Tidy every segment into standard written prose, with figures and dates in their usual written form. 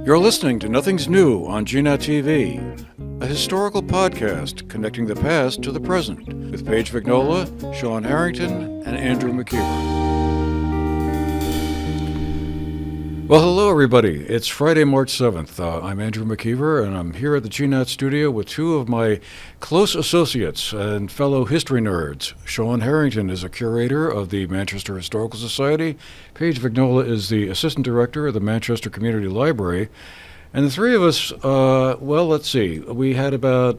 You're listening to Nothing's New on GNAT-TV, a historical podcast connecting the past to the present with Paige Vignola, Shawn Harrington, and Andrew McKeever. Well, hello everybody. It's Friday, March 7th. I'm Andrew McKeever, and I'm here at the GNAT studio with two of my close associates and fellow history nerds. Shawn Harrington is a curator of the Manchester Historical Society. Paige Vignola is the assistant director of the Manchester Community Library. And the three of us, let's see, we had about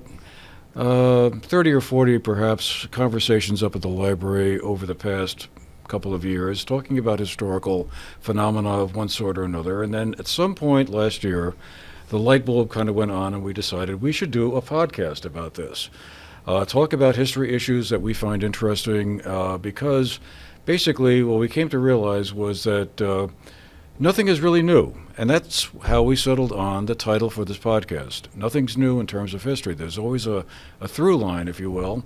30 or 40 perhaps conversations up at the library over the past couple of years, talking about historical phenomena of one sort or another. And then at some point last year, the light bulb kind of went on and we decided we should do a podcast about this. Talk about history issues that we find interesting because basically what we came to realize was that nothing is really new. And that's how we settled on the title for this podcast. Nothing's new in terms of history. There's always a through line, if you will,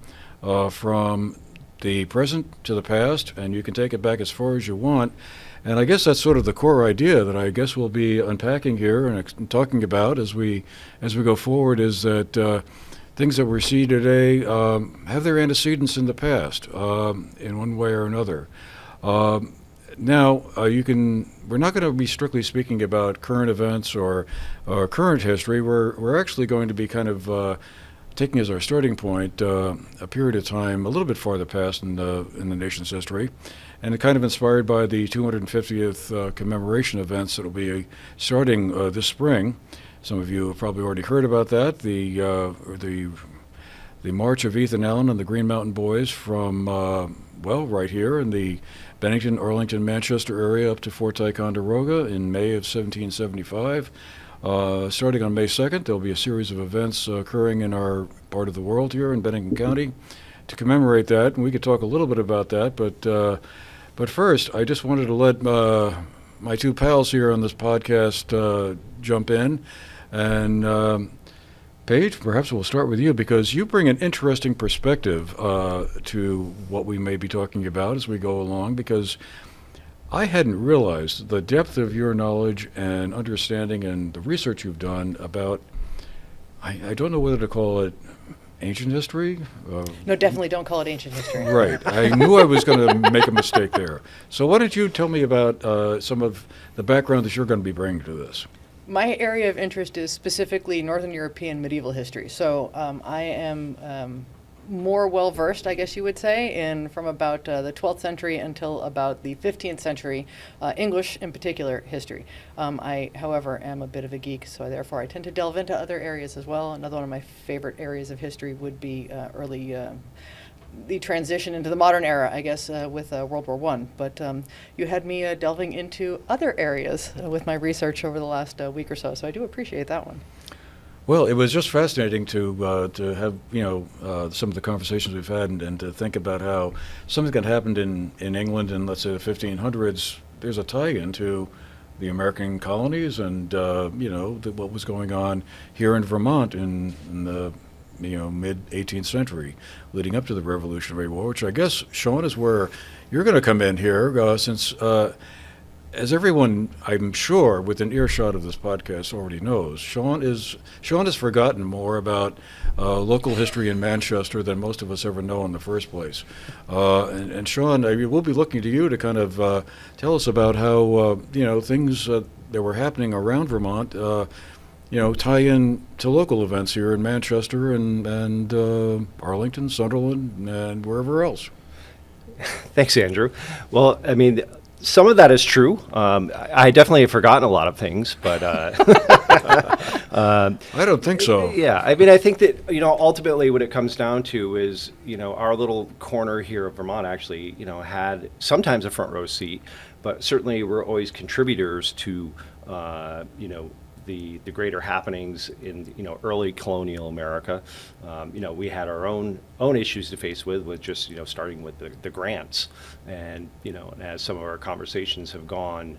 from the present to the past, and you can take it back as far as you want. And I guess that's sort of the core idea that I guess we'll be unpacking here and talking about as we go forward, is that things that we see today have their antecedents in the past in one way or another. Now, we're not going to be strictly speaking about current events or current history. We're actually going to be kind of taking as our starting point a period of time a little bit farther past in the nation's history, and kind of inspired by the 250th commemoration events that will be starting this spring. Some of you have probably already heard about that. The march of Ethan Allen and the Green Mountain Boys from right here in the Bennington, Arlington, Manchester area up to Fort Ticonderoga in May of 1775. Starting on May 2nd, there'll be a series of events occurring in our part of the world here in Bennington County to commemorate that, and we could talk a little bit about that. But first, I just wanted to let my two pals here on this podcast jump in. And Paige, perhaps we'll start with you because you bring an interesting perspective to what we may be talking about as we go along, because I hadn't realized the depth of your knowledge and understanding and the research you've done about, I don't know whether to call it ancient history. No, definitely don't call it ancient history. Right. I knew I was going to make a mistake there. So why don't you tell me about some of the background that you're going to be bringing to this? My area of interest is specifically Northern European medieval history. So I am more well-versed, I guess you would say, from about the 12th century until about the 15th century, English in particular history. I, however, am a bit of a geek, so therefore I tend to delve into other areas as well. Another one of my favorite areas of history would be the transition into the modern era, I guess, with World War I. But you had me delving into other areas with my research over the last week or so I do appreciate that one. Well, it was just fascinating to have some of the conversations we've had and to think about how something that happened in England in, let's say, the 1500s. There's a tie-in to the American colonies and what was going on here in Vermont in the mid 18th century, leading up to the Revolutionary War, which I guess, Shawn, is where you're going to come in here, since as everyone, I'm sure, within earshot of this podcast already knows, Shawn has forgotten more about local history in Manchester than most of us ever know in the first place. And Shawn, we'll be looking to you to kind of tell us about how things that were happening around Vermont, tie in to local events here in Manchester and Arlington, Sunderland, and wherever else. Thanks, Andrew. Well, I mean, some of that is true. I definitely have forgotten a lot of things, but I don't think so. Yeah, I mean, I think that ultimately what it comes down to is our little corner here of Vermont actually had sometimes a front row seat, but certainly we're always contributors to the greater happenings in early colonial America. We had our own issues to face with just starting with the grants, and as some of our conversations have gone,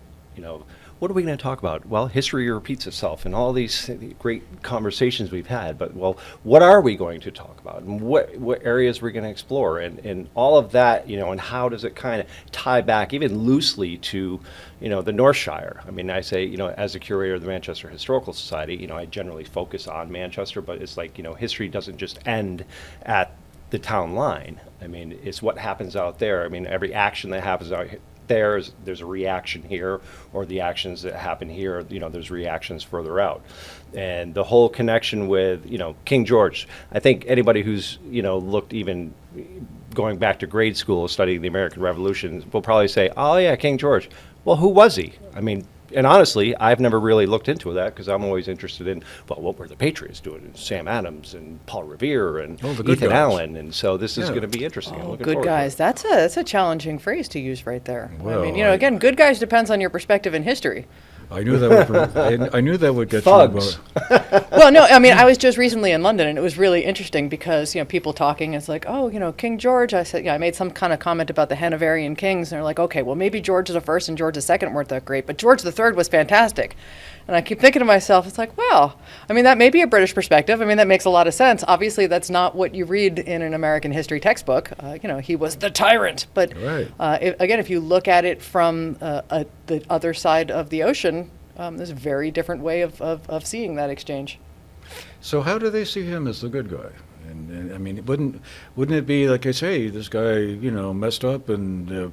what are we going to talk about? Well, history repeats itself and all these great conversations we've had, but well, what are we going to talk about, and what areas we're going to explore, and all of that, and how does it kind of tie back even loosely to, the North Shire? I mean, I say, as a curator of the Manchester Historical Society, I generally focus on Manchester, but it's like, history doesn't just end at the town line. I mean, it's what happens out there. I mean, every action that happens out there's a reaction here, or the actions that happen here, there's reactions further out. And the whole connection with, King George, I think anybody who's, looked even going back to grade school studying the American Revolution will probably say, oh yeah, King George. Well, who was he? I mean, and honestly, I've never really looked into that, because I'm always interested in, well, what were the Patriots doing? And Sam Adams and Paul Revere and Oh, the good Ethan guys. Allen. And so this is Yeah. going to be interesting. I'm Oh, looking good forward to it. guys. That's a challenging phrase to use right there. Well, I mean, I- again, good guys depends on your perspective in history. I knew that would, I knew that would get Thugs. you about. Well, no, I mean, I was just recently in London, and it was really interesting because, people talking, it's like, oh, King George. I said, I made some kind of comment about the Hanoverian kings, and they're like, okay, well, maybe George the First and George the Second weren't that great, but George the Third was fantastic. And I keep thinking to myself, it's like, well, I mean, that may be a British perspective. I mean, that makes a lot of sense. Obviously, that's not what you read in an American history textbook. He was the tyrant. But Right. if you look at it from the other side of the ocean, there's a very different way of seeing that exchange. So how do they see him as the good guy? And I mean, wouldn't it be like I say, this guy, messed up and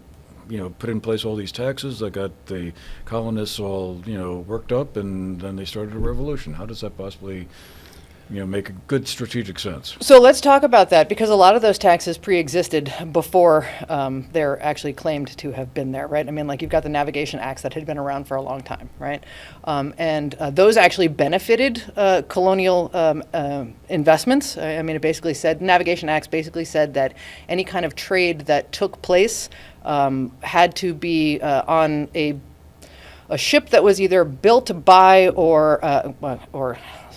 put in place all these taxes that got the colonists all worked up, and then they started a revolution? How does that possibly make a good strategic sense? So let's talk about that, because a lot of those taxes pre-existed before they're actually claimed to have been there, right? I mean, like, you've got the Navigation Acts that had been around for a long time, right? And those actually benefited colonial investments. I mean, it basically said, Navigation Acts basically said that any kind of trade that took place had to be on a ship that was either built by or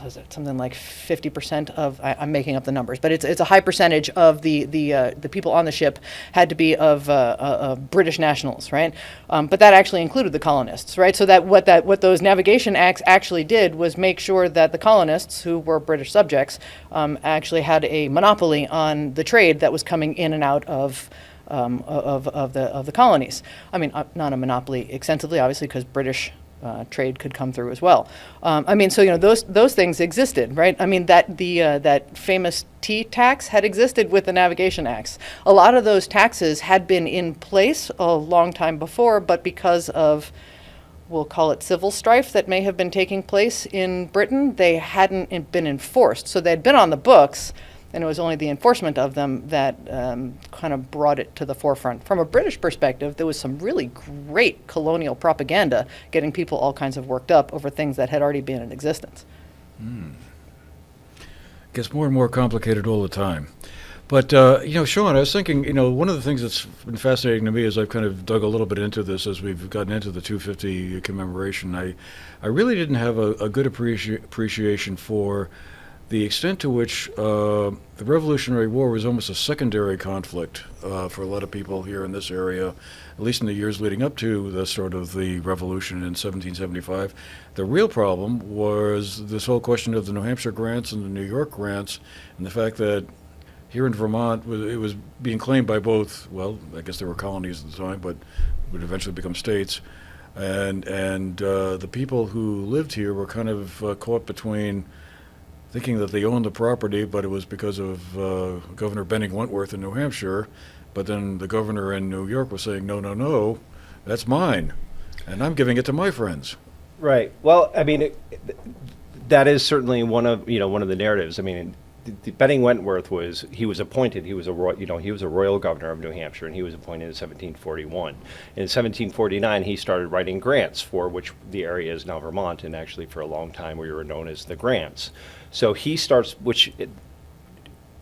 was it something like 50% of, I'm making up the numbers, but it's a high percentage of the people on the ship had to be of British nationals, right? But that actually included the colonists, right? So that what those Navigation Acts actually did was make sure that the colonists, who were British subjects, actually had a monopoly on the trade that was coming in and out of the colonies. I mean, not a monopoly extensively, obviously, because British trade could come through as well. I mean, so those things existed, right? I mean, that famous tea tax had existed with the Navigation Acts. A lot of those taxes had been in place a long time before, but because of, we'll call it civil strife that may have been taking place in Britain, they hadn't been enforced. So they'd been on the books, and it was only the enforcement of them that kind of brought it to the forefront. From a British perspective, there was some really great colonial propaganda getting people all kinds of worked up over things that had already been in existence. Gets more and more complicated all the time. But, Shawn, I was thinking, one of the things that's been fascinating to me as I've kind of dug a little bit into this as we've gotten into the 250 commemoration, I really didn't have a good appreciation for the extent to which the Revolutionary War was almost a secondary conflict for a lot of people here in this area, at least in the years leading up to the start of the revolution in 1775. The real problem was this whole question of the New Hampshire grants and the New York grants, and the fact that here in Vermont, it was being claimed by both, well, I guess they were colonies at the time, but would eventually become states. And the people who lived here were kind of caught between thinking that they owned the property, but it was because of Governor Benning Wentworth in New Hampshire. But then the governor in New York was saying, no, that's mine, and I'm giving it to my friends. Right. Well, I mean, that is certainly one of the narratives. I mean, Benning Wentworth was appointed. He was a royal governor of New Hampshire, and he was appointed in 1741. In 1749, he started writing grants, for which the area is now Vermont, and actually for a long time we were known as the Grants. So he starts,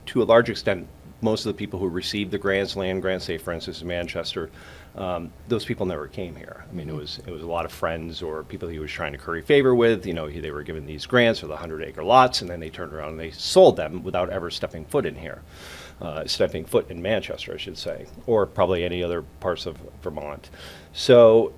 to a large extent, most of the people who received the grants, land grants, say for instance in Manchester, those people never came here. I mean, it was a lot of friends or people he was trying to curry favor with. They were given these grants or the 100-acre lots, and then they turned around and they sold them without ever stepping foot in here, stepping foot in Manchester, I should say, or probably any other parts of Vermont. So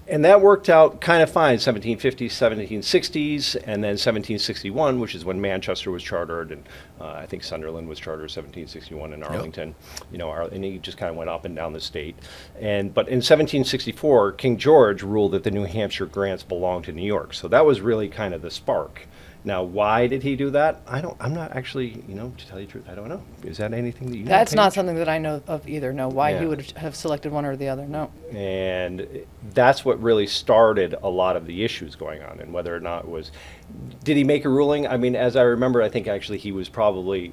And that worked out kind of fine, 1750s, 1760s, and then 1761, which is when Manchester was chartered, and I think Sunderland was chartered 1761 in Arlington. You know, and he just kind of went up and down the state. But in 1764, King George ruled that the New Hampshire grants belonged to New York. So that was really kind of the spark. Now, why did he do that? I'm not actually, to tell you the truth, I don't know. Is that anything that you know? That's not Paige? something that I know of either. No, why he Yeah. would have selected one or the other. No. And that's what really started a lot of the issues going on, and whether or not it was, did he make a ruling? I mean, as I remember, I think actually he was probably,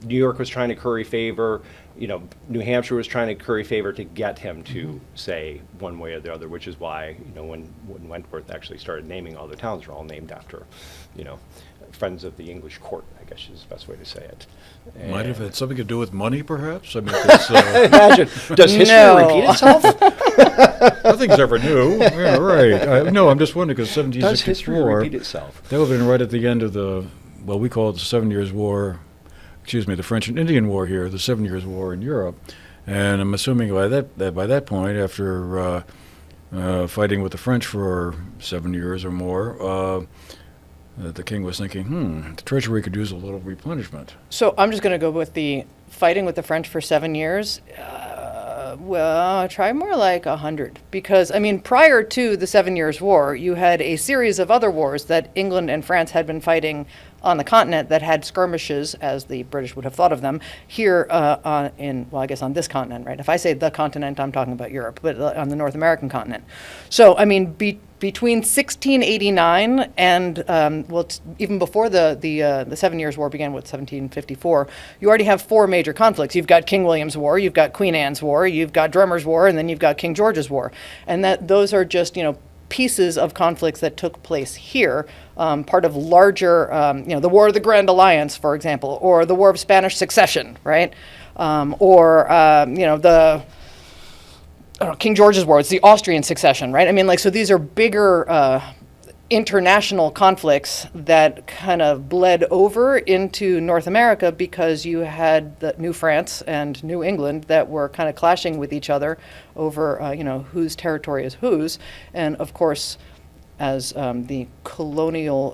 New York was trying to curry favor, New Hampshire was trying to curry favor to get him to say one way or the other, which is why, when Wentworth actually started naming all the towns, are all named after, friends of the English court, I guess is the best way to say it. Might have And- had something to do with money, perhaps. I mean, 'cause, Imagine, does history No. repeat itself? nothing's ever new. Yeah, right. No, I'm just wondering because Does history 1764. repeat itself? That would have been right at the end of we call it the 7 Years' War, the French and Indian War here, the 7 Years' War in Europe. And I'm assuming by that point, after fighting with the French for 7 years or more, that the king was thinking, the treasury could use a little replenishment. So I'm just going to go with the fighting with the French for 7 years. Well, try more like 100. Because, I mean, prior to the 7 Years' War, you had a series of other wars that England and France had been fighting on the continent that had skirmishes, as the British would have thought of them, here I guess on this continent, right? If I say the continent, I'm talking about Europe, but on the North American continent. So, I mean, between 1689 and, even before the 7 Years' War began with 1754, you already have 4 major conflicts. You've got King William's War, you've got Queen Anne's War, you've got Drummer's War, and then you've got King George's War. And those are just, pieces of conflicts that took place here, part of larger, the War of the Grand Alliance, for example, or the War of Spanish Succession, right? King George's War, it's the Austrian succession, right? I mean, so these are bigger international conflicts that kind of bled over into North America because you had the New France and New England that were kind of clashing with each other over, whose territory is whose. And of course, as the colonial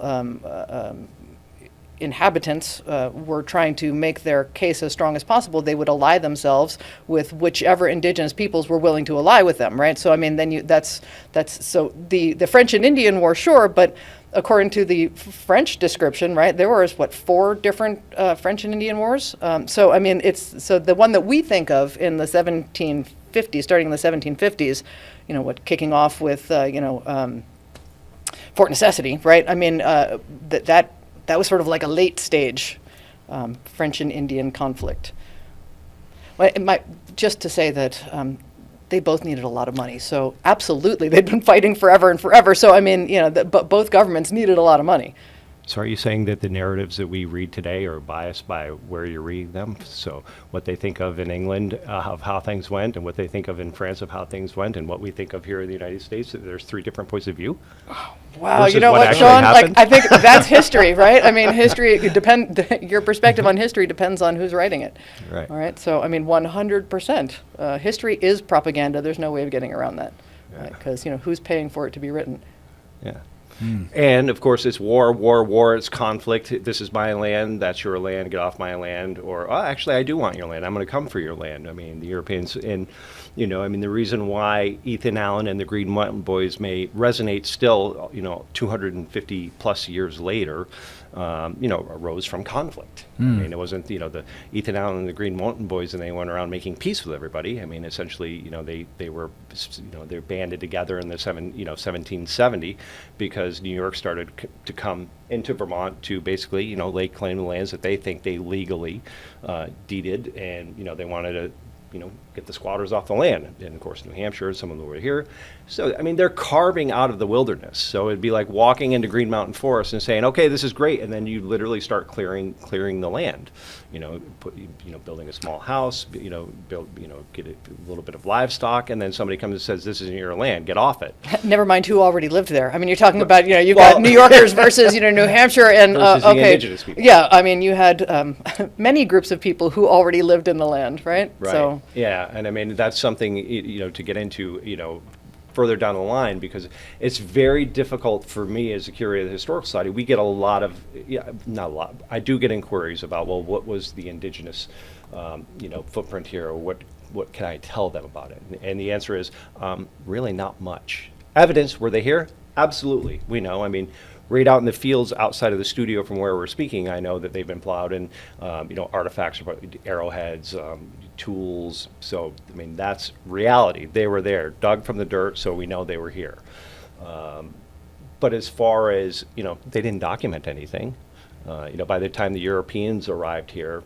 inhabitants were trying to make their case as strong as possible, they would ally themselves with whichever indigenous peoples were willing to ally with them, right? So I mean, then that's so the French and Indian War, sure, but according to the French description, right, there was 4 different French and Indian Wars. So I mean, so the one that we think of in the 1750s, starting in the 1750s, kicking off with Fort Necessity, right? I mean, that was sort of like a late stage French and Indian conflict. Well, just to say that they both needed a lot of money. So absolutely, they'd been fighting forever and forever. So I mean, but both governments needed a lot of money. So are you saying that the narratives that we read today are biased by where you read them? So what they think of in England of how things went, and what they think of in France of how things went, and what we think of here in the United States, that there's 3 different points of view? Wow, Versus you know what what, actually Shawn? happened? I think that's history, right? I mean, your perspective on history depends on who's writing it. Right. All right. So, I mean, 100%. History is propaganda. There's no way of getting around that. Yeah. Because, who's paying for it to be written? Yeah. And of course, it's war, it's conflict. This is my land, that's your land, get off my land. Or, actually, I do want your land. I'm going to come for your land. I mean, the Europeans, and, the reason why Ethan Allen and the Green Mountain Boys may resonate still, 250 plus years later, arose from conflict. I mean, it wasn't, the Ethan Allen and the Green Mountain Boys, and they went around making peace with everybody. I mean, essentially, they were, they're banded together in the 1770 because New York started to come into Vermont to basically, lay claim to lands that they think they legally deeded, and, they wanted to, get the squatters off the land. And of course, New Hampshire, some of them were here. So, I mean, they're carving out of the wilderness. So it'd be like walking into Green Mountain Forest and saying, okay, this is great. And then you literally start clearing the land, building a small house, get a little bit of livestock. And then somebody comes and says, this isn't your land, get off it. Never mind who already lived there. I mean, you're talking about, you've got New Yorkers versus, New Hampshire and, Versus the indigenous people. Yeah, I mean, you had many groups of people who already lived in the land, right? Right. So, yeah, and I mean that's something to get into. further down the line, because it's very difficult for me as a curator of the Historical Society. We get a lot of, not a lot, I do get inquiries about, well, what was the indigenous, footprint here, or what can I tell them about it? And the answer is really not much. Evidence, were they here? Absolutely, we know. I mean, right out in the fields outside of the studio from where we're speaking, I know that they've been plowed, and artifacts, arrowheads, tools. So, I mean, that's reality. They were there, dug from the dirt, so we know they were here. But as far as, they didn't document anything. By the time the Europeans arrived here,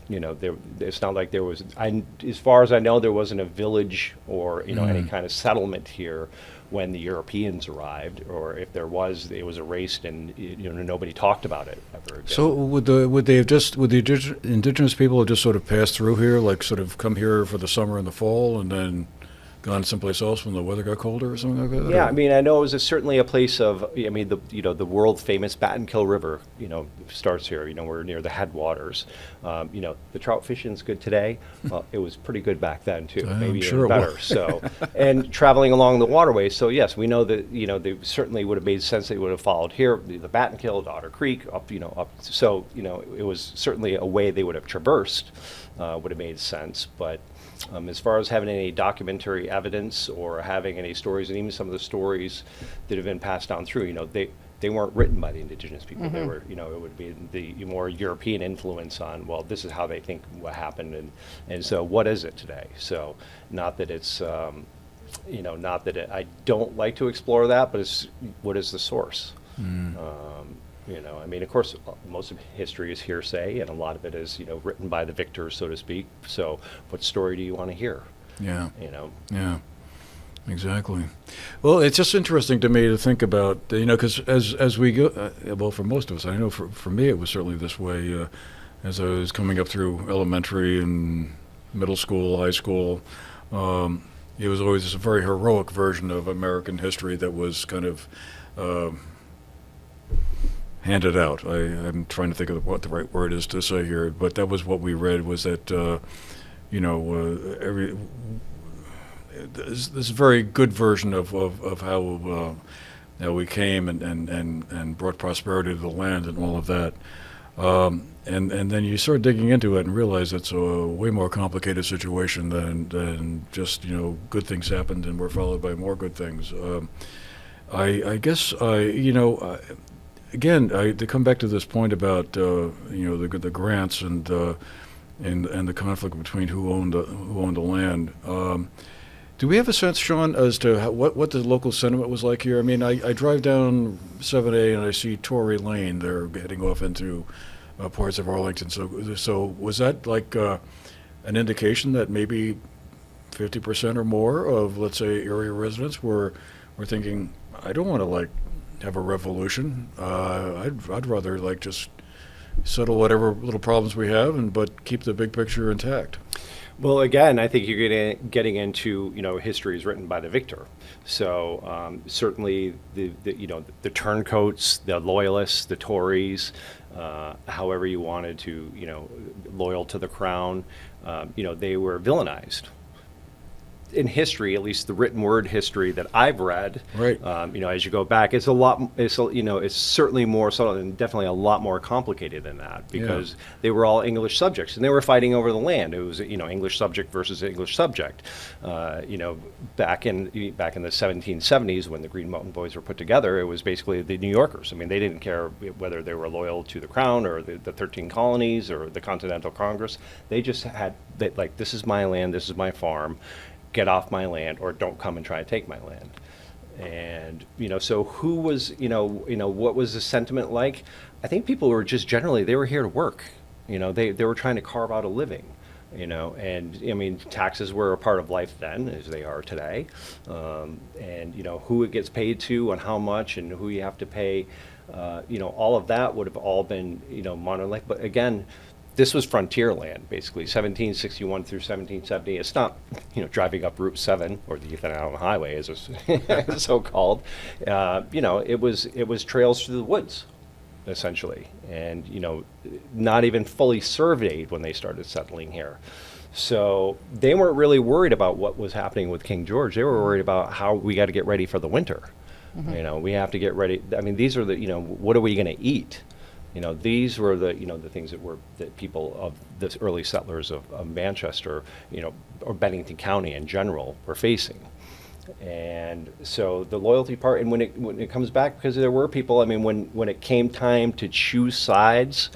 it's not like there was, as far as I know, there wasn't a village or, any kind of settlement here when the Europeans arrived, or if there was, it was erased, and nobody talked about it ever again. So would the indigenous people have just sort of passed through here, like sort of come here for the summer and the fall, and then gone someplace else when the weather got colder or something like that? Yeah, I mean, I know it was certainly a place of, the world famous Battenkill River, starts here. We're near the headwaters. The trout fishing's good today. Well, it was pretty good back then too, maybe sure even better. So, and traveling along the waterway. So yes, we know that they certainly would have made sense. They would have followed here, the Battenkill, Otter Creek, up. So it was certainly a way they would have traversed. Would have made sense, but. As far as having any documentary evidence or having any stories, and even some of the stories that have been passed down through, they weren't written by the indigenous people. They were, it would be the more European influence on, well, this is how they think what happened, and so what is it today? So not that it's, not that I don't like to explore that, but it's what is the source? I mean, of course, most of history is hearsay, and a lot of it is, written by the victors, so to speak. So, what story do you want to hear? Yeah. Yeah, exactly. Well, it's just interesting to me to think about, because as we go, well, for most of us, I know for me it was certainly this way as I was coming up through elementary and middle school, high school. It was always a very heroic version of American history that was kind of handed out. I'm trying to think of what the right word is to say here, but that was what we read, was that, this very good version of how we came and brought prosperity to the land and all of that. And then you start digging into it and realize it's a way more complicated situation than just, good things happened and were followed by more good things. I guess again, to come back to this point about the grants and the conflict between who owned the land. Do we have a sense, Shawn, as to what the local sentiment was like here? I mean, I drive down 7A and I see Tory Lane. They're heading off into parts of Arlington. So was that like an indication that maybe 50% or more of, let's say, area residents were thinking, I don't want to have a revolution. I'd rather just settle whatever little problems we have, but keep the big picture intact. Well, again, I think you're getting into history is written by the victor. So certainly the turncoats, the loyalists, the Tories, however you wanted to loyal to the crown, they were villainized. In history, at least the written word history that I've read, right? As you go back, it's it's certainly more subtle and definitely a lot more complicated than that, because they were all English subjects and they were fighting over the land. It was English subject versus English subject. Back in the 1770s when the Green Mountain Boys were put together, it was basically the New Yorkers. I mean, they didn't care whether they were loyal to the crown or the 13 colonies or the Continental Congress. They just had this is my land, this is my farm. Get off my land, or don't come and try to take my land. And so who was what was the sentiment like? I think people were just generally, they were here to work. They were trying to carve out a living. And I mean, taxes were a part of life then, as they are today. And who it gets paid to and how much and who you have to pay. All of that would have all been modern life. But again, this was frontier land, basically, 1761 through 1770. It's not, driving up Route 7 or the Ethan Allen Highway, as it's so called. It was trails through the woods, essentially, and not even fully surveyed when they started settling here. So they weren't really worried about what was happening with King George. They were worried about how we got to get ready for the winter. You know, we have to get ready. I mean, these are the, you know, what are we going to eat? You know, these were the, you know, the things that people of the early settlers of Manchester, you know, or Bennington County in general were facing. And so the loyalty part, and when it comes back, because there were people, I mean, when it came time to choose sides,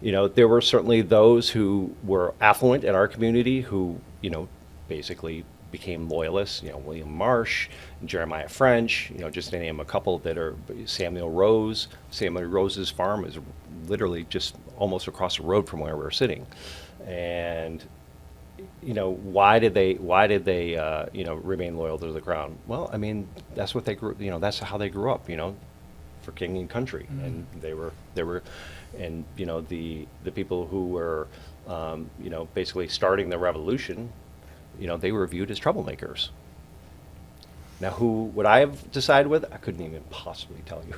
you know, there were certainly those who were affluent in our community who, you know, basically became loyalists, you know, William Marsh, Jeremiah French, you know, just to name a couple that are, Samuel Rose. Samuel Rose's farm is literally just almost across the road from where we're sitting. And, you know, why did they, you know, remain loyal to the crown? Well, I mean, that's what they grew, you know, that's how they grew up, you know, for king and country. And they were, and, you know, the people who were, you know, basically starting the revolution, you know, they were viewed as troublemakers. Now, who would I have decided with? I couldn't even possibly tell you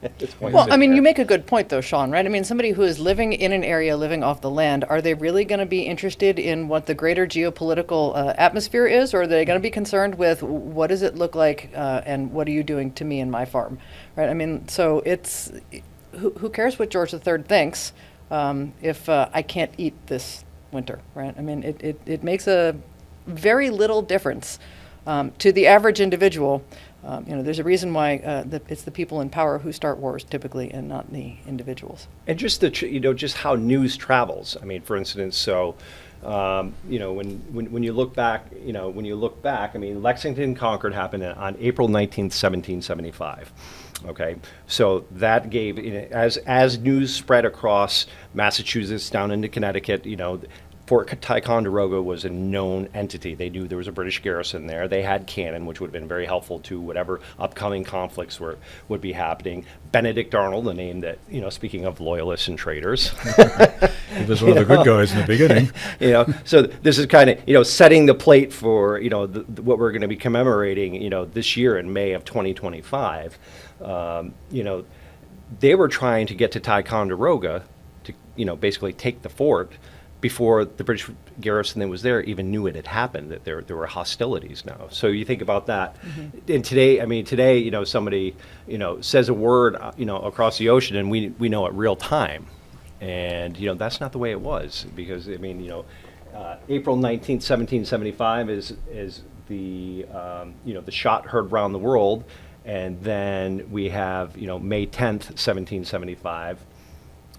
at this point. Well, I mean, you make a good point, though, Shawn, right? I mean, somebody who is living in an area, living off the land, are they really going to be interested in what the greater geopolitical atmosphere is, or are they going to be concerned with what does it look like and what are you doing to me and my farm, right? I mean, so it's, who cares what George III thinks if I can't eat this winter, right? I mean, it makes a very little difference to the average individual. You know, there's a reason why it's the people in power who start wars typically, and not the individuals. And just you know, just how news travels. I mean, for instance, so you know, when you look back, you know, I mean, Lexington Concord happened on April 19th, 1775. Okay, so that gave, you know, as news spread across Massachusetts down into Connecticut, you know, Fort Ticonderoga was a known entity. They knew there was a British garrison there. They had cannon, which would have been very helpful to whatever upcoming conflicts would be happening. Benedict Arnold, the name that, you know, speaking of loyalists and traitors. He was one of the good guys in the beginning. You know, so this is kind of, you know, setting the plate for, you know, what we're going to be commemorating, you know, this year in May of 2025. You know, they were trying to get to Ticonderoga to, you know, basically take the fort before the British garrison that was there even knew it had happened, that there were hostilities now. So you think about that. And today, I mean, you know, somebody, you know, says a word, you know, across the ocean, and we know it real time. And, you know, that's not the way it was, because, I mean, you know, April 19th, 1775 is the, you know, the shot heard around the world. And then we have, you know, May 10th, 1775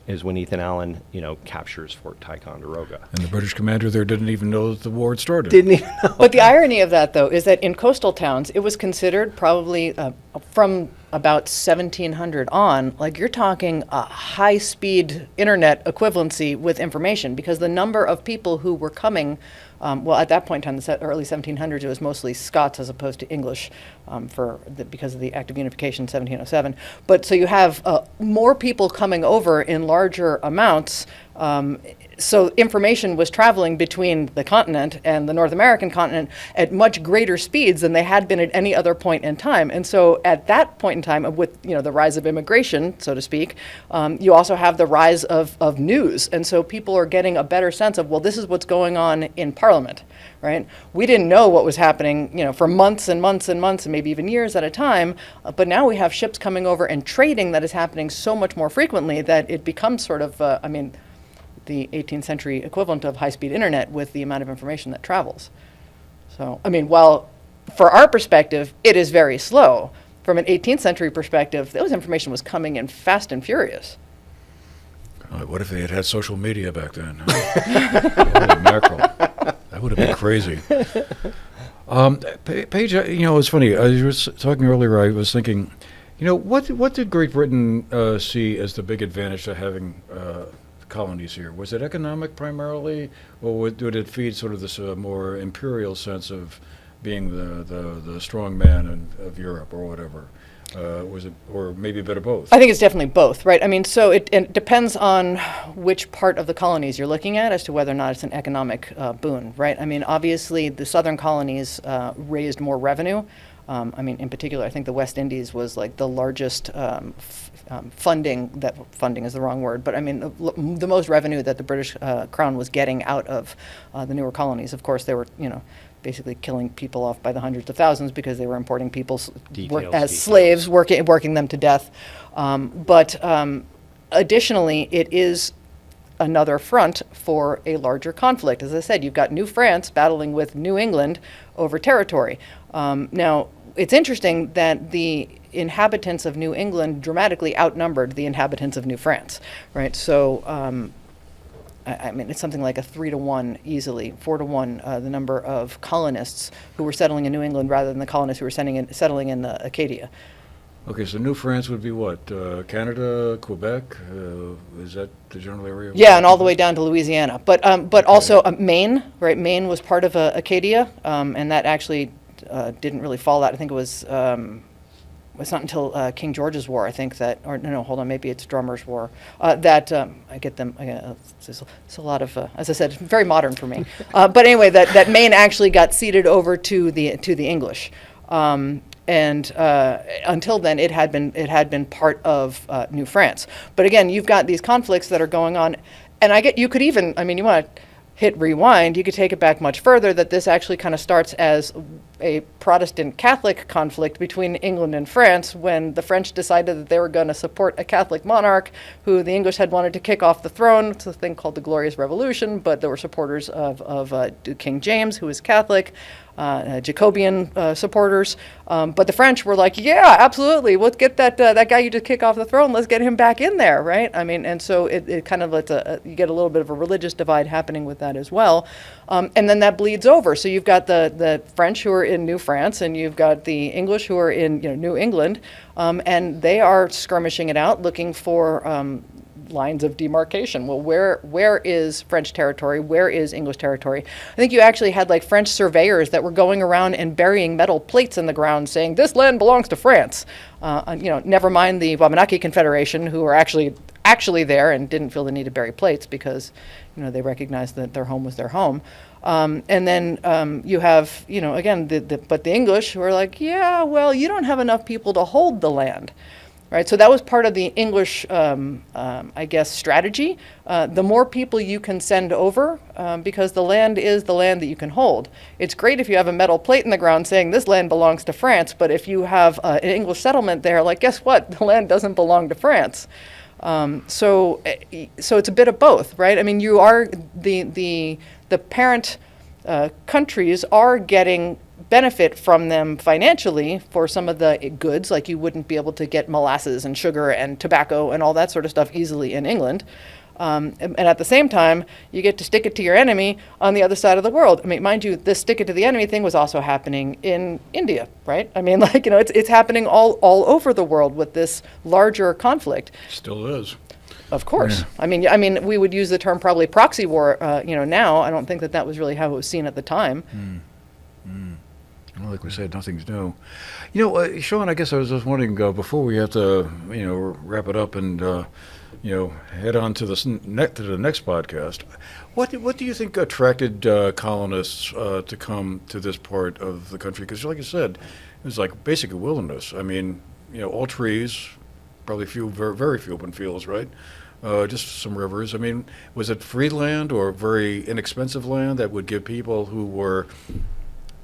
is when Ethan Allen, you know, captures Fort Ticonderoga. And the British commander there didn't even know that the war had started. Didn't even know. But the irony of that, though, is that in coastal towns, it was considered probably from about 1700 on, like you're talking a high-speed internet equivalency with information, because the number of people who were coming, well, at that point in time, the early 1700s, it was mostly Scots as opposed to English because of the Act of Unification in 1707. But so you have more people coming over in larger amounts. So information was traveling between the continent and the North American continent at much greater speeds than they had been at any other point in time. And so at that point in time, with, you know, the rise of immigration, so to speak, you also have the rise of news. And so people are getting a better sense of, well, this is what's going on in Parliament, right? We didn't know what was happening, you know, for months and months and months and maybe even years at a time. But now we have ships coming over and trading that is happening so much more frequently that it becomes sort of, I mean, the 18th century equivalent of high-speed internet with the amount of information that travels. So, I mean, while for our perspective, it is very slow, from an 18th century perspective, those information was coming in fast and furious. What if they had social media back then? Holy mackerel. That would have been crazy. Paige, you know, it's funny. I was talking earlier, I was thinking, you know, what did Great Britain see as the big advantage to having colonies here? Was it economic primarily, or did it feed sort of this more imperial sense of being the strong man of Europe or whatever? Was it, or maybe a bit of both? I think it's definitely both, right? I mean, so it depends on which part of the colonies you're looking at as to whether or not it's an economic boon, right? I mean, obviously the southern colonies raised more revenue. I mean, in particular, I think the West Indies was like the largest funding, that funding is the wrong word, but I mean the most revenue that the British Crown was getting out of the newer colonies. Of course, they were, basically killing people off by the hundreds of thousands because they were importing people as slaves, working them to death. But additionally, it is another front for a larger conflict. As I said, you've got New France battling with New England over territory. Now, it's interesting that the inhabitants of New England dramatically outnumbered the inhabitants of New France, right? So, I mean, it's something like a 3-to-1 easily, 4-to-1, the number of colonists who were settling in New England rather than the colonists who were settling in Acadia. Okay, so New France would be what? Canada, Quebec? Is that the general area? Yeah, and all the way down to Louisiana. But also Maine, right? Maine was part of Acadia, and that actually didn't really fall out. I think it was it's not until King George's War, I think that, or no, hold on, maybe it's Drummer's War, that, I get them, it's a lot of, as I said, very modern for me. But anyway, that Maine actually got ceded over to the English. And until then, it had been part of New France. But again, you've got these conflicts that are going on, and you could even, I mean, you want to hit rewind, you could take it back much further, that this actually kind of starts as a Protestant Catholic conflict between England and France when the French decided that they were going to support a Catholic monarch who the English had wanted to kick off the throne. It's a thing called the Glorious Revolution, but there were supporters of King James, who was Catholic, Jacobean supporters. But the French were like, yeah, absolutely, let's get that guy you just kick off the throne, let's get him back in there, right? I mean, and so it kind of lets you get a little bit of a religious divide happening with that as well. And then that bleeds over. So you've got the French who are in New France, and you've got the English who are in New England, and they are skirmishing it out, looking for lines of demarcation. Well, where is French territory? Where is English territory? I think you actually had like French surveyors that were going around and burying metal plates in the ground saying, this land belongs to France. Never mind the Wabanaki Confederation, who are actually there and didn't feel the need to bury plates because, they recognized that their home was their home. And then you have, again, but the English who are like, yeah, well, you don't have enough people to hold the land. Right, so that was part of the English, I guess, strategy. The more people you can send over, because the land is the land that you can hold. It's great if you have a metal plate in the ground saying this land belongs to France, but if you have an English settlement there, like, guess what? The land doesn't belong to France. So it's a bit of both, right? I mean, you are the parent countries are getting benefit from them financially for some of the goods, like you wouldn't be able to get molasses and sugar and tobacco and all that sort of stuff easily in England. And at the same time, you get to stick it to your enemy on the other side of the world. I mean, mind you, this stick it to the enemy thing was also happening in India, right? I mean, it's happening all over the world with this larger conflict. Still is. Of course. Yeah. I mean, we would use the term probably proxy war, now. I don't think that was really how it was seen at the time. Well, like we said, nothing's new. Shawn, I guess I was just wondering, before we have to, wrap it up and, head on to the next podcast, what do you think attracted colonists to come to this part of the country? Because like you said, it was like basically wilderness. I mean, all trees, probably very, very few open fields, right? Just some rivers. I mean, was it free land or very inexpensive land that would give people who were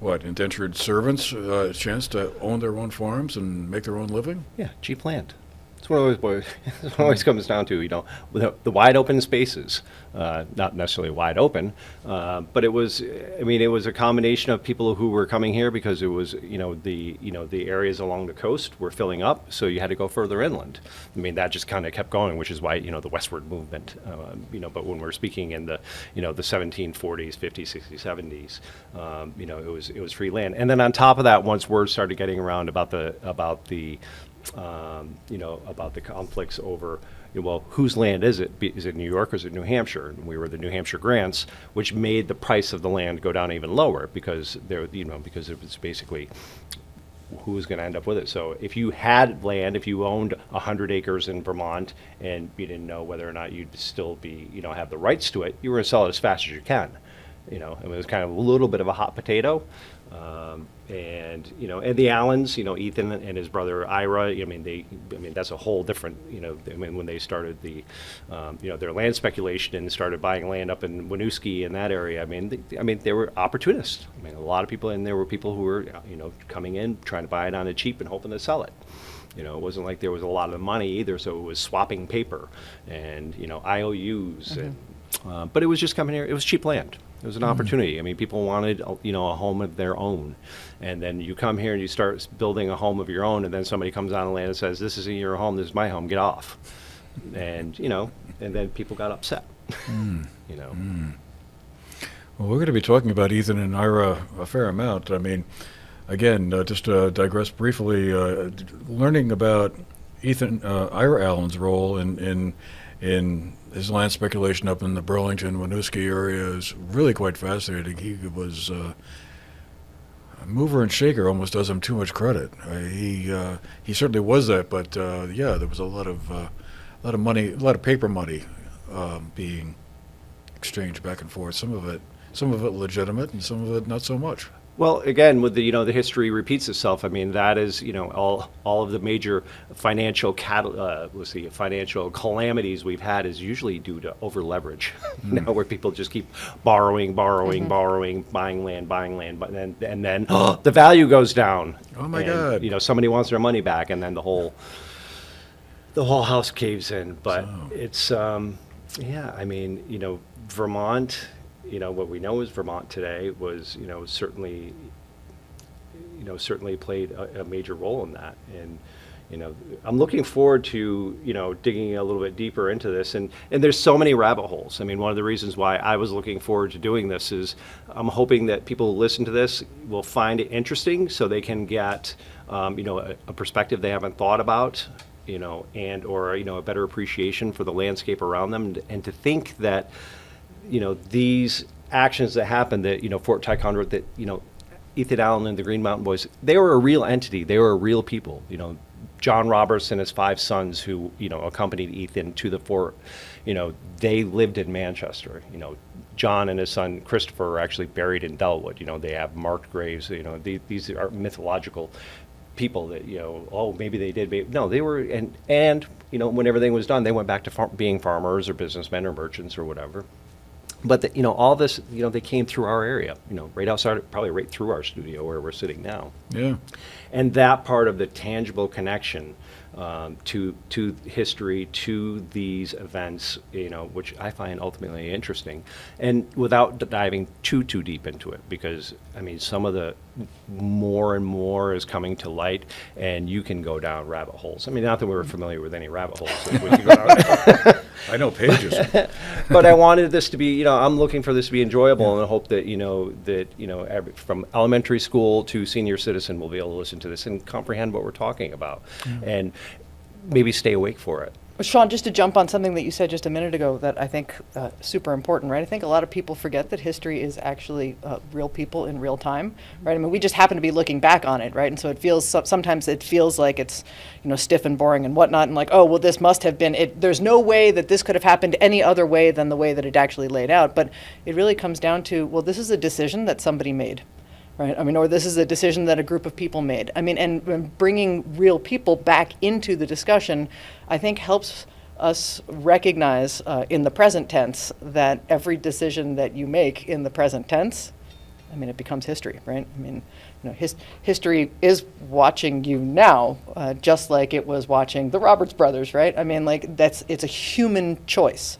indentured servants a chance to own their own farms and make their own living? Yeah, cheap land. It's what it always comes down to, the wide open spaces, not necessarily wide open, but it was a combination of people who were coming here because it was, the areas along the coast were filling up, so you had to go further inland. I mean, that just kind of kept going, which is why, the westward movement, but when we're speaking in the 1740s, 50s, 60s, 70s, it was free land. And then on top of that, once word started getting around about the conflicts over, whose land is it? Is it New York or is it New Hampshire? And we were the New Hampshire grants, which made the price of the land go down even lower because because it was basically who was going to end up with it. So if you had land, if you owned 100 acres in Vermont and you didn't know whether or not you'd still be, have the rights to it, you were going to sell it as fast as you can. It was kind of a little bit of a hot potato. And and the Allens, Ethan and his brother Ira. That's a whole different. When they started their land speculation and started buying land up in Winooski and that area. They were opportunists. A lot of people, and there were people who were, coming in trying to buy it on the cheap and hoping to sell it. It wasn't like there was a lot of money either, so it was swapping paper and IOUs. But it was just coming here. It was cheap land. It was an opportunity. People wanted, a home of their own. And then you come here and you start building a home of your own, and then somebody comes on the land and says, "This isn't your home, this is my home, get off." And, and then people got upset, Well, we're going to be talking about Ethan and Ira a fair amount. Again, just to digress briefly, learning about Ira Allen's role in his land speculation up in the Burlington, Winooski area is really quite fascinating. He was a mover and shaker, almost does him too much credit. He certainly was that, but there was a lot of money, a lot of paper money being exchanged back and forth. Some of it legitimate, and some of it not so much. Well, again, with the history repeats itself. That is all of the major financial financial calamities we've had is usually due to over leverage. Where people just keep borrowing, buying land, but then the value goes down. Oh my God! Somebody wants their money back, and then the whole house caves in. But it's Vermont. What we know is Vermont today was, certainly played a major role in that. And, I'm looking forward to, digging a little bit deeper into this. And there's so many rabbit holes. One of the reasons why I was looking forward to doing this is I'm hoping that people who listen to this will find it interesting so they can get, a perspective they haven't thought about, and or, a better appreciation for the landscape around them, and to think that, these actions that happened, that, Fort Ticonderoga, that, Ethan Allen and the Green Mountain Boys, they were a real entity. They were a real people. John Roberts and his 5 sons who, accompanied Ethan to the fort, they lived in Manchester. John and his son Christopher are actually buried in Dellwood. They have marked graves. These are mythological people that, maybe they did. Maybe, no, they were, and when everything was done, they went back to being farmers or businessmen or merchants or whatever. But all this, they came through our area, right outside, probably right through our studio where we're sitting now. Yeah. And that part of the tangible connection to history, to these events, which I find ultimately interesting, and without diving too deep into it, because some of the more and more is coming to light, and you can go down rabbit holes. Not that we were familiar with any rabbit holes that we could go down. I know pages. But I wanted this to be, I'm looking for this to be enjoyable, and I hope that, from elementary school to senior citizen will be able to listen to this and comprehend what we're talking about, and maybe stay awake for it. Shawn, just to jump on something that you said just a minute ago that I think super important, right? I think a lot of people forget that history is actually real people in real time, right? We just happen to be looking back on it, right? And so it feels, sometimes it feels like it's, stiff and boring and whatnot, and like, oh, well, this must have been it. There's no way that this could have happened any other way than the way that it actually laid out. But it really comes down to, well, this is a decision that somebody made. Right. Or this is a decision that a group of people made. And bringing real people back into the discussion, I think helps us recognize in the present tense that every decision that you make in the present tense, it becomes history, right? History is watching you now, just like it was watching the Roberts brothers, right? It's a human choice.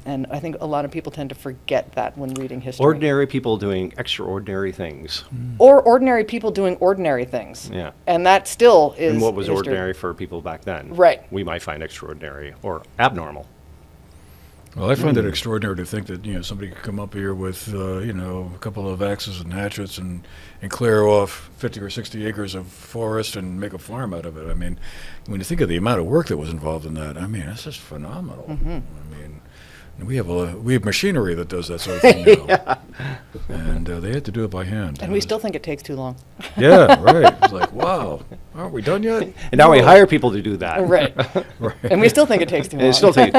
And I think a lot of people tend to forget that when reading history. Ordinary people doing extraordinary things. Or ordinary people doing ordinary things. Yeah. And that still is And what was history. ordinary for people back then, right, we might find extraordinary or abnormal. Well, I find it extraordinary to think that somebody could come up here with a couple of axes and hatchets and clear off 50 or 60 acres of forest and make a farm out of it. When you think of the amount of work that was involved in that, that's just phenomenal. Mm-hmm. We have machinery that does that sort of thing now, and they had to do it by hand. And we still think it takes too long. Yeah, right. It's like, wow, aren't we done yet? And now we hire people to do that. Right. Right. And we still think it takes too long. And it still takes.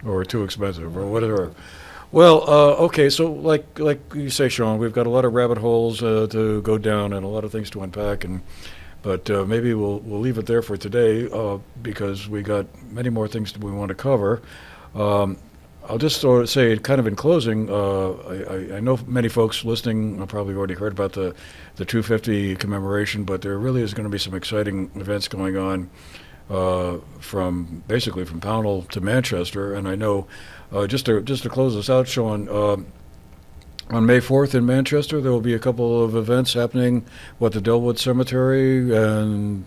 Or too expensive, or whatever. Well, okay, so like you say, Shawn, we've got a lot of rabbit holes to go down and a lot of things to unpack, but maybe we'll leave it there for today because we got many more things that we want to cover. I'll just sort of say, kind of in closing, I know many folks listening have probably already heard about the 250 commemoration, but there really is going to be some exciting events going on from Pownell to Manchester, and I know just to close this out, Shawn, on May 4th in Manchester there will be a couple of events happening. The Delwood Cemetery and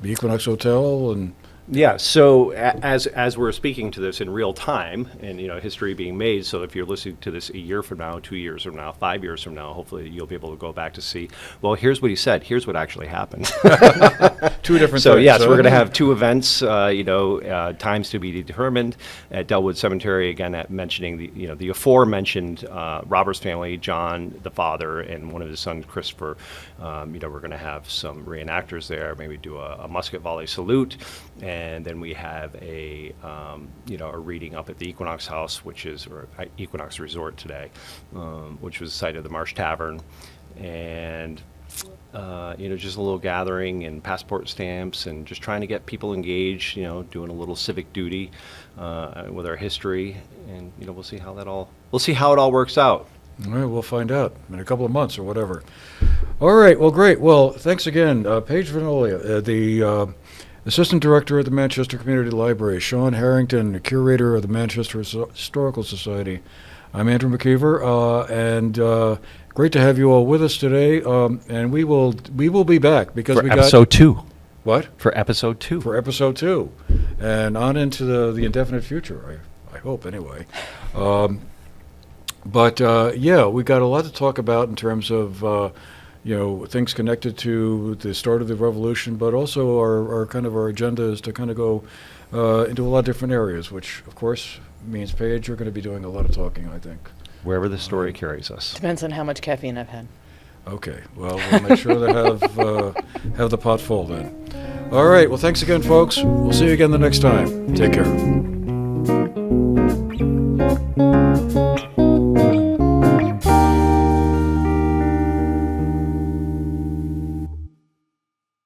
the Equinox Hotel and. Yeah, so as we're speaking to this in real time, and history being made, so if you're listening to this a year from now, 2 years from now, 5 years from now, hopefully you'll be able to go back to see, well, here's what he said, here's what actually happened. Two different so things. Yes, we're going to have two events, times to be determined at Delwood Cemetery, again, at mentioning the aforementioned Roberts family, John, the father, and one of his sons, Christopher. We're going to have some reenactors there, maybe do a musket volley salute, and then we have a reading up at the Equinox House, or Equinox Resort today, which was the site of the Marsh Tavern, and just a little gathering and passport stamps, and just trying to get people engaged. Doing a little civic duty with our history, and we'll see how it all works out. All right, we'll find out in a couple of months or whatever. All right, well, great. Well, thanks again, Paige Vignola, the Assistant Director at the Manchester Community Library, Shawn Harrington, the Curator of the Manchester Historical Society. I'm Andrew McKeever, and great to have you all with us today. And we will be back because For we episode got 2. What? For episode 2. For episode 2, and on into the indefinite future. I hope anyway. But we got a lot to talk about in terms of things connected to the start of the revolution, but also our agenda is to kind of go into a lot of different areas, which of course means, Paige, you're going to be doing a lot of talking, I think. Wherever the story carries us. Depends on how much caffeine I've had. Okay, well, we'll make sure to have the pot full then. All right, well, thanks again, folks. We'll see you again the next time. Take care.